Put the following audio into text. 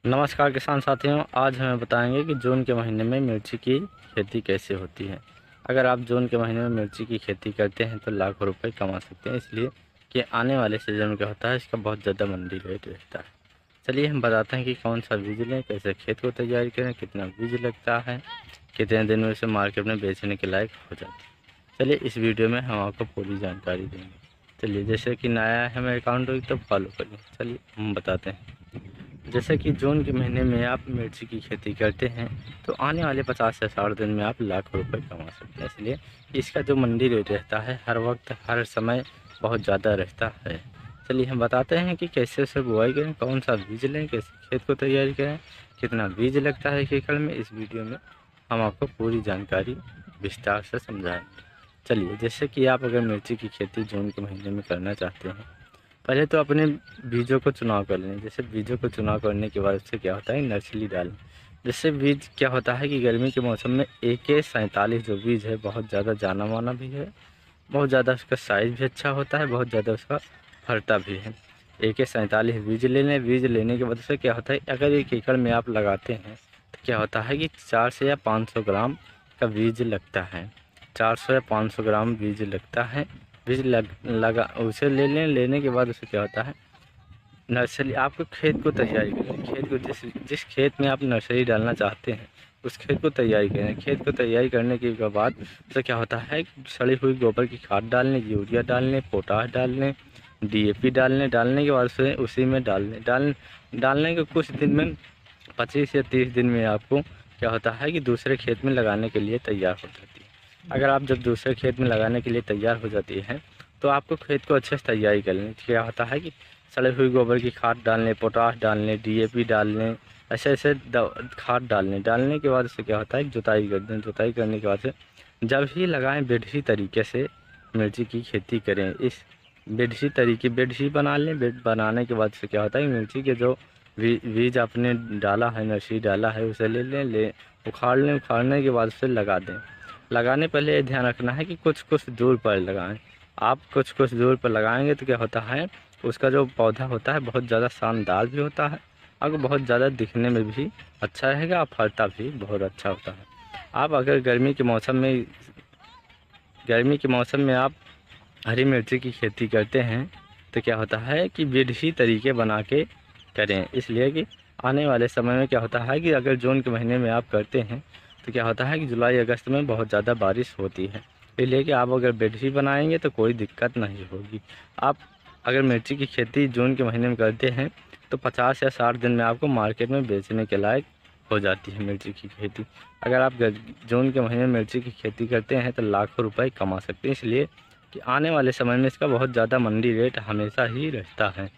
नमस्कार किसान साथियों, आज हमें बताएंगे कि जून के महीने में मिर्ची की खेती कैसे होती है। अगर आप जून के महीने में मिर्ची की खेती करते हैं तो लाखों रुपए कमा सकते हैं, इसलिए कि आने वाले सीज़न में क्या होता है, इसका बहुत ज़्यादा मंडी रेट रहता है। चलिए हम बताते हैं कि कौन सा बीज लें, कैसे खेत को तैयारी करें, कितना बीज लगता है, कितने दिन में उसे मार्केट में बेचने के लायक हो जाती है। चलिए इस वीडियो में हम आपको पूरी जानकारी देंगे। चलिए, जैसे कि नया है हमें अकाउंट होगी तो फॉलो करिए। चलिए हम बताते हैं। जैसे कि जून के महीने में आप मिर्ची की खेती करते हैं तो आने वाले 50 से 60 दिन में आप लाखों रुपए कमा सकते हैं, इसलिए इसका जो मंडी रेट रहता है हर वक्त हर समय बहुत ज़्यादा रहता है। चलिए हम बताते हैं कि कैसे उसे बुआई करें, कौन सा बीज लें, कैसे खेत को तैयारी करें, कितना बीज लगता है एक एकड़ में। इस वीडियो में हम आपको पूरी जानकारी विस्तार से समझाएंगे। चलिए, जैसे कि आप अगर मिर्ची की खेती जून के महीने में करना चाहते हैं, पहले तो अपने बीजों को चुनाव कर लें। जैसे बीजों को चुनाव करने के बाद उससे क्या होता है, नर्सरी डालें। जिससे बीज क्या होता है कि गर्मी के मौसम में AK-47 जो बीज है बहुत ज़्यादा जाना माना भी है, बहुत ज़्यादा उसका साइज़ भी अच्छा होता है, बहुत ज़्यादा उसका फलता भी है। AK-47 बीज ले लें। बीज लेने के बाद उससे क्या होता है, अगर 1 एकड़ में आप लगाते हैं तो क्या होता है कि 400 या 500 ग्राम का बीज लगता है। 400 या 500 ग्राम बीज लगता है। बीज लगा उसे ले लें। लेने के बाद उसे क्या होता है, नर्सरी आपको खेत को तैयारी करनी है। खेत को जिस जिस खेत में आप नर्सरी डालना चाहते हैं उस खेत को तैयारी करें। खेत को तैयारी करने के बाद उसे क्या होता है, सड़ी हुई गोबर की खाद डालने, यूरिया डालने, पोटाश डालने, DAP डालने के बाद उसे उसी में डालने के कुछ दिन में 25 या 30 दिन में आपको क्या होता है कि दूसरे खेत में लगाने के लिए तैयार हो जाती है। अगर आप जब दूसरे खेत में लगाने के लिए तैयार हो जाती है तो आपको खेत को अच्छे से तैयारी कर लेनी। क्या होता है कि सड़ी हुई गोबर की खाद डालने, पोटाश डालने, DAP डालने, ऐसे ऐसे खाद डालने के बाद उससे क्या होता है, जुताई कर दें। जुताई करने के बाद से जब ही लगाएं बेढी तरीके से मिर्ची की खेती करें। इस बेढी बना लें। बेड बनाने के बाद से क्या होता है, मिर्ची के जो बीज आपने डाला है, नर्सरी डाला है, उसे ले उखाड़ लें। उखाड़ने के बाद उसे लगा दें। लगाने पहले ये ध्यान रखना है कि कुछ कुछ दूर पर लगाएं। आप कुछ कुछ दूर पर लगाएंगे तो क्या होता है, उसका जो पौधा होता है बहुत ज़्यादा शानदार भी होता है और बहुत ज़्यादा दिखने में भी अच्छा रहेगा और फलता भी बहुत अच्छा होता है। आप अगर गर्मी के मौसम में आप हरी मिर्ची की खेती करते हैं तो क्या होता है कि विधि तरीके बना के करें, इसलिए कि आने वाले समय में क्या होता है कि अगर जून के महीने में आप करते हैं तो क्या होता है कि जुलाई अगस्त में बहुत ज़्यादा बारिश होती है, इसलिए कि आप अगर विधि बनाएंगे तो कोई दिक्कत नहीं होगी। आप अगर मिर्ची की खेती जून के महीने में करते हैं तो 50 या 60 दिन में आपको मार्केट में बेचने के लायक हो जाती है मिर्ची की खेती। अगर आप जून के महीने में मिर्ची की खेती करते हैं तो लाखों रुपए कमा सकते हैं, इसलिए कि आने वाले समय में इसका बहुत ज़्यादा मंडी रेट हमेशा ही रहता है।